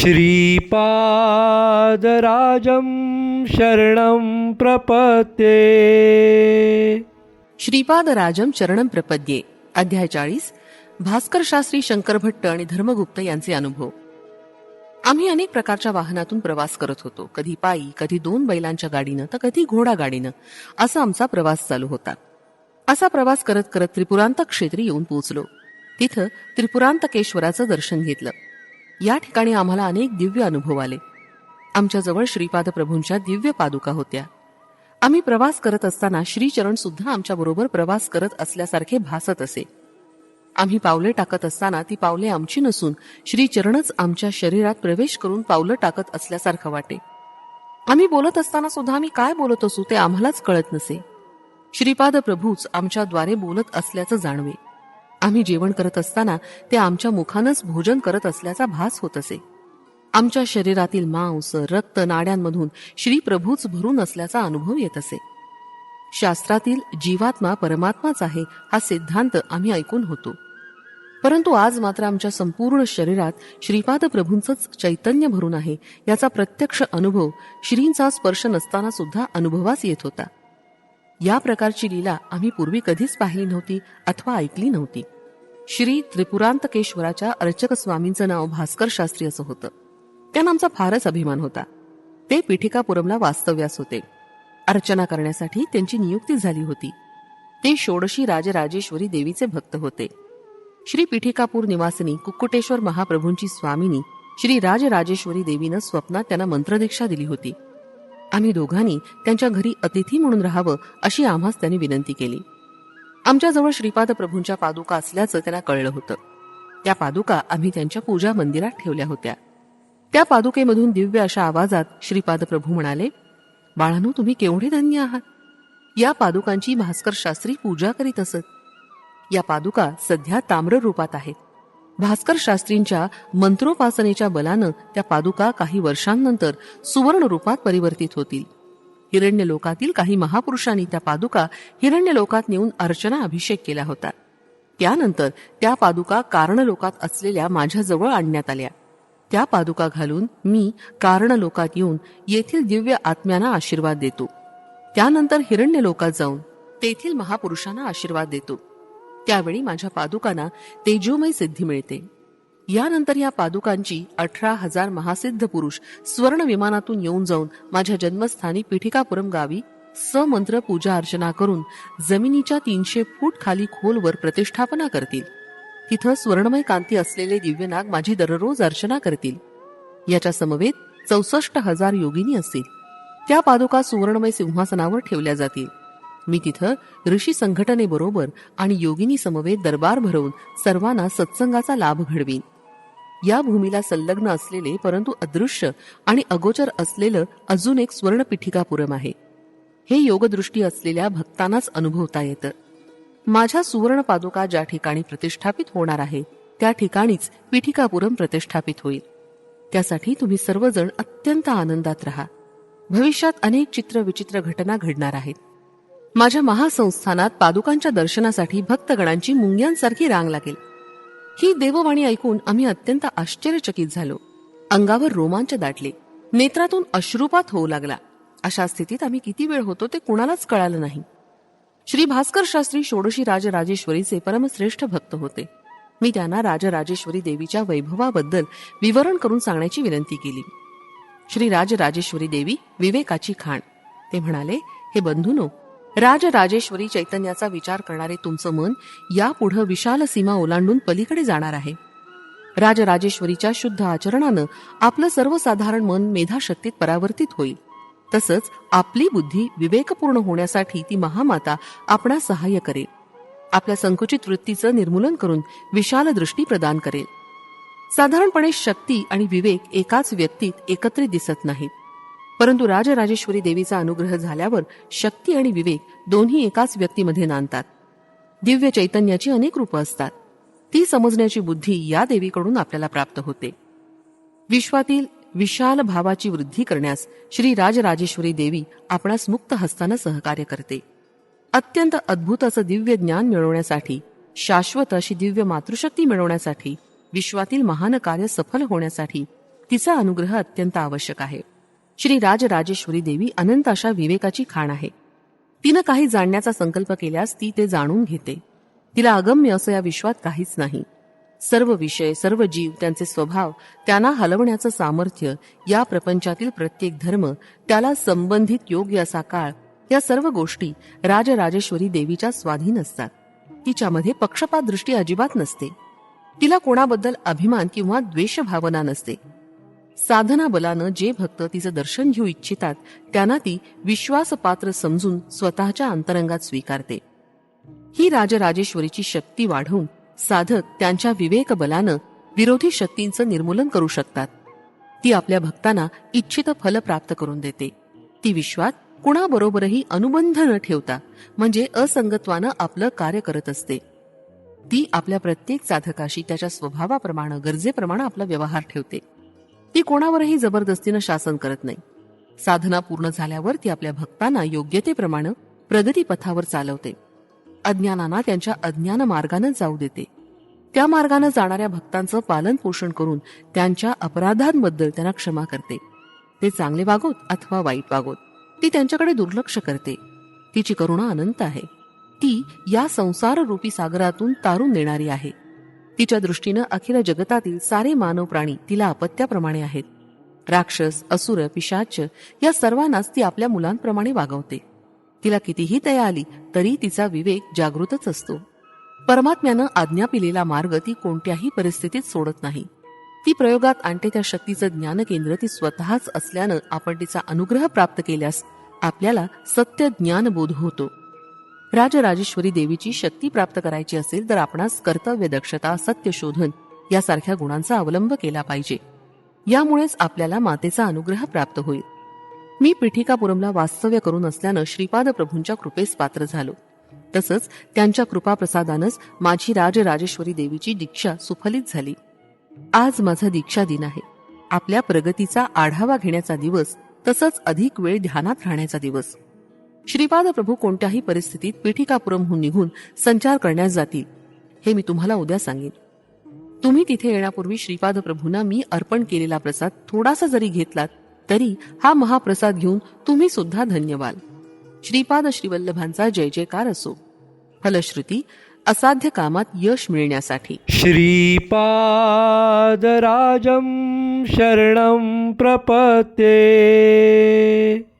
श्रीपादराजं शरणं प्रपद्ये. श्रीपादराजम शरणम प्रपद्ये. अध्याय 40. भास्कर शास्त्री, शंकर भट्ट आणि धर्मगुप्त यांचे अनुभव. आम्ही अनेक प्रकारच्या वाहनातून प्रवास करत होतो. कधी पायी, कधी 2 बैलांच्या गाडीनं, तर कधी घोडा गाडीनं. असा आमचा प्रवास चालू होता. असा प्रवास करत करत त्रिपुरांत क्षेत्री येऊन पोहोचलो. तिथं त्रिपुरांतकेश्वराचं दर्शन घेतलं. या ठिकाणी आम्हाला अनेक दिव्य अनुभव आले. आमच्याजवळ श्रीपाद प्रभूंच्या दिव्य पादुका होत्या. आम्ही प्रवास करत असताना श्रीचरण सुद्धा आमच्या बरोबर प्रवास करत असल्यासारखे भासत असे. आम्ही पावले टाकत असताना ती पावले आमची नसून श्रीचरणच आमच्या शरीरात प्रवेश करून पावलं टाकत असल्यासारखं वाटे. आम्ही बोलत असताना सुद्धा आम्ही काय बोलत असू ते आम्हालाच कळत नसे. श्रीपाद प्रभूच आमच्याद्वारे बोलत असल्याचं जाणवे. आम्ही जेवण करत असताना ते आमच्या मुखानच भोजन करत असल्याचा भास होत असे. आमच्या शरीरातील मांस, रक्त, नाड्यांमधून श्रीप्रभूच भरून असल्याचा अनुभव येत असे. शास्त्रातील जीवात्मा परमात्माच आहे हा सिद्धांत आम्ही ऐकून होतो. परंतु आज मात्र आमच्या संपूर्ण शरीरात श्रीपाद प्रभूंचंच चैतन्य भरून आहे याचा प्रत्यक्ष अनुभव श्रींचा स्पर्श नसताना सुद्धा अनुभवास येत होता. या प्रकारची लीला आम्ही पूर्वी कधीच पाहिली नव्हती अथवा ऐकली नव्हती. श्री त्रिपुरांतकेश्वराच्या अर्चक स्वामींचं नाव भास्कर शास्त्री असं होतं. त्या नामचा फारच अभिमान होता. ते पीठिकापुरमला वास्तव्यास होते. अर्चना करण्यासाठी त्यांची नियुक्ती झाली होती. ते षोडशी राजराजेश्वरी देवीचे भक्त होते. श्री पीठिकापूर निवासिनी कुक्कुटेश्वर महाप्रभूंची स्वामिनी श्री राजराजेश्वरी देवीनं स्वप्नात त्यांना मंत्रदीक्षा दिली होती. आम्ही दोघांनी त्यांच्या घरी अतिथी म्हणून राहावं अशी आम्हास त्यांनी विनंती केली. आमच्याजवळ श्रीपाद प्रभूंच्या पादुका असल्याचं त्यांना कळलं होतं. त्या पादुका आम्ही त्यांच्या पूजा मंदिरात ठेवल्या होत्या. त्या पादुकेमधून दिव्य अशा आवाजात श्रीपाद प्रभू म्हणाले, बाळांनो, तुम्ही केवढे धन्य आहात. या पादुकांची भास्कर शास्त्री पूजा करीत असत. या पादुका सध्या ताम्र रूपात आहेत. भास्कर शास्त्रींच्या मंत्रोपासनेच्या बलानं त्या पादुका काही वर्षांनंतर सुवर्ण रूपात परिवर्तित होतील. हिरण्य लोकातील काही महापुरुषांनी त्या पादुका हिरण्य लोकात नेऊन अर्चना अभिषेक केला होता. त्यानंतर त्या पादुका कारण लोकात असलेल्या माझ्याजवळ आणण्यात आल्या. त्या पादुका घालून मी कारण लोकात येऊन येथील दिव्य आत्म्यांना आशीर्वाद देतो. त्यानंतर हिरण्य लोकात जाऊन तेथील महापुरुषांना आशीर्वाद देतो. त्यावेळी माझ्या पादुकांना तेजोमय सिद्धी मिळते. यानंतर या पादुकांची 18,000 महासिद्ध पुरुष स्वर्ण विमानातून येऊन जाऊन माझ्या जन्मस्थानी पीठिकापुरम गावी समंत्र पूजा अर्चना करून जमिनीच्या 300 फूट खाली खोलवर प्रतिष्ठापना करतील. तिथं स्वर्णमय कांती असलेले दिव्यनाग माझी दररोज अर्चना करतील. याच्या समवेत 64,000 योगिनी असतील. त्या पादुका सुवर्णमय सिंहासनावर ठेवल्या जातील. मी तिथं ऋषी संघटनेबरोबर आणि योगिनी समवेत दरबार भरवून सर्वांना सत्संगाचा लाभ घडवीन. या भूमीला संलग्न असलेले परंतु अदृश्य आणि अगोचर असलेलं अजून एक स्वर्ण पीठिकापुरम आहे. हे योगदृष्टी असलेल्या भक्तांनाच अनुभवता येतं. माझ्या सुवर्ण पादुका ज्या ठिकाणी प्रतिष्ठापित होणार आहे त्या ठिकाणीच पीठिकापुरम प्रतिष्ठापित होईल. त्यासाठी तुम्ही सर्वजण अत्यंत आनंदात राहा. भविष्यात अनेक चित्रविचित्र घटना घडणार आहेत. माझ्या महासंस्थानात पादुकांच्या दर्शनासाठी भक्तगणांची मुंग्यांसारखी रांग लागेल. ही देववाणी ऐकून आम्ही अत्यंत आश्चर्यचकित झालो. अंगावर रोमांच दाटले. नेत्रातून अश्रुपात होऊ लागला. अशा स्थितीत आम्ही किती वेळ होतो ते कुणालाच कळालं नाही. श्री भास्कर शास्त्री षोडशी राजराजेश्वरीचे परमश्रेष्ठ भक्त होते. मी त्यांना राजराजेश्वरी देवीच्या वैभवाबद्दल विवरण करून सांगण्याची विनंती केली. श्री राजराजेश्वरी देवी विवेकाची खाण. ते म्हणाले, हे बंधूनो, राजराजेश्वरी चैतन्याचा विचार करणारे तुमचं मन यापुढं विशाल सीमा ओलांडून पलीकडे जाणार आहे. राजराजेश्वरीच्या शुद्ध आचरणानं आपलं सर्वसाधारण मन मेधाशक्तीत परावर्तित होईल. तसंच आपली बुद्धी विवेकपूर्ण होण्यासाठी ती महामाता आपणास सहाय्य करेल. आपल्या संकुचित वृत्तीचं निर्मूलन करून विशाल दृष्टी प्रदान करेल. साधारणपणे शक्ती आणि विवेक एकाच व्यक्तीत एकत्रित दिसत नाहीत. परंतु राजराजेश्वरी देवीचा अनुग्रह झाल्यावर शक्ती आणि विवेक दोन्ही एकाच व्यक्तीमध्ये नांदतात. दिव्य चैतन्याची अनेक रूपं असतात. ती समजण्याची बुद्धी या देवीकडून आपल्याला प्राप्त होते. विश्वातील विशाल भावाची वृद्धी करण्यास श्री राजराजेश्वरी देवी आपणास मुक्त हस्तानं सहकार्य करते. अत्यंत अद्भुत असं दिव्य ज्ञान मिळवण्यासाठी, शाश्वत अशी दिव्य मातृशक्ती मिळवण्यासाठी, विश्वातील महान कार्य सफल होण्यासाठी तिचा अनुग्रह अत्यंत आवश्यक आहे. श्री राजराजेश्वरी देवी अनंत अशा विवेकाची खाण आहे. तिनं काही जाणण्याचा संकल्प केल्यास ती ते जाणून घेते. तिला अगम्य असं या विश्वात काहीच नाही. सर्व विषय, सर्व जीव, त्यांचे स्वभाव, त्यांना हलवण्याचं सामर्थ्य, या प्रपंचातील प्रत्येक धर्म, त्याला संबंधित योग्य असा काळ, या सर्व गोष्टी राजराजेश्वरी देवीच्या स्वाधीन असतात. तिच्यामध्ये पक्षपात दृष्टी अजिबात नसते. तिला कोणाबद्दल अभिमान किंवा द्वेष भावना नसते. साधना बलानं जे भक्त तिचं दर्शन घेऊ इच्छितात त्यांना ती विश्वासपात्र समजून स्वतःच्या अंतरंगात स्वीकारते. ही राजराजेश्वरीची शक्ती वाढवून साधक त्यांच्या विवेक बलानं विरोधी शक्तींचं निर्मूलन करू शकतात. ती आपल्या भक्तांना इच्छित फल प्राप्त करून देते. ती विश्वात कुणाबरोबरही अनुबंध न ठेवता म्हणजे असंगत्वानं आपलं कार्य करत असते. ती आपल्या प्रत्येक साधकाशी त्याच्या स्वभावाप्रमाणे, गरजेप्रमाणे आपला व्यवहार ठेवते. ती कोणावरही जबरदस्तीनं शासन करत नाही. साधना पूर्ण झाल्यावर ती आपल्या भक्तांना योग्यतेप्रमाणे प्रगती पथावर चालवते. अज्ञानांना त्यांच्या अज्ञान मार्गानं जाऊ देते. त्या मार्गानं जाणाऱ्या भक्तांचं पालन पोषण करून त्यांच्या अपराधांबद्दल त्यांना क्षमा करते. ते चांगले वागोत अथवा वाईट वागोत, ती त्यांच्याकडे दुर्लक्ष करते. तिची करुणा अनंत आहे. ती या संसार रूपी सागरातून तारून नेणारी आहे. तिच्या दृष्टीनं अखिल जगतातील सारे मानव प्राणी तिला अपत्याप्रमाणे आहेत. राक्षस, असुर, पिशाच या सर्वांनाच ती आपल्या मुलांप्रमाणे वागवते. तिला कितीही दया आली तरी तिचा विवेक जागृतच असतो. परमात्म्यानं आज्ञा पिलेला मार्ग ती कोणत्याही परिस्थितीत सोडत नाही. ती प्रयोगात आणते त्या शक्तीचं ज्ञान केंद्र ती स्वतःच असल्यानं आपण तिचा अनुग्रह प्राप्त केल्यास आपल्याला सत्य ज्ञान बोध होतो. राजराजेश्वरी देवीची शक्ती प्राप्त करायची असेल तर आपणास कर्तव्य दक्षता, सत्य शोधन यासारख्या गुणांचा अवलंब केला पाहिजे. यामुळेच आपल्याला मातेचा अनुग्रह प्राप्त होईल. मी पीठिकापुरमला वास्तव्य करून असल्यानं श्रीपाद प्रभूंच्या कृपेस पात्र झालो. तसंच त्यांच्या कृपाप्रसादानंच माझी राजराजेश्वरी देवीची दीक्षा सुफलित झाली. आज माझा दीक्षा दिन आहे. आपल्या प्रगतीचा आढावा घेण्याचा दिवस, तसंच अधिक वेळ ध्यानात राहण्याचा दिवस. श्रीपाद प्रभू कोणत्याही परिस्थितीत पीठिकापुरमहून निघून संचार करण्यास जातील हे मी तुम्हाला उद्या सांगेन. तुम्ही तिथे येण्यापूर्वी श्रीपाद प्रभूंना मी अर्पण केलेला प्रसाद थोडासा जरी घेतलात तरी हा महाप्रसाद घेऊन तुम्ही सुद्धा धन्य व्हाल. श्रीपाद श्रीवल्लभांचा जय जयकार असो. फलश्रुती असाध्य कामात यश मिळण्यासाठी. श्रीपादराजं शरणं प्रपद्ये.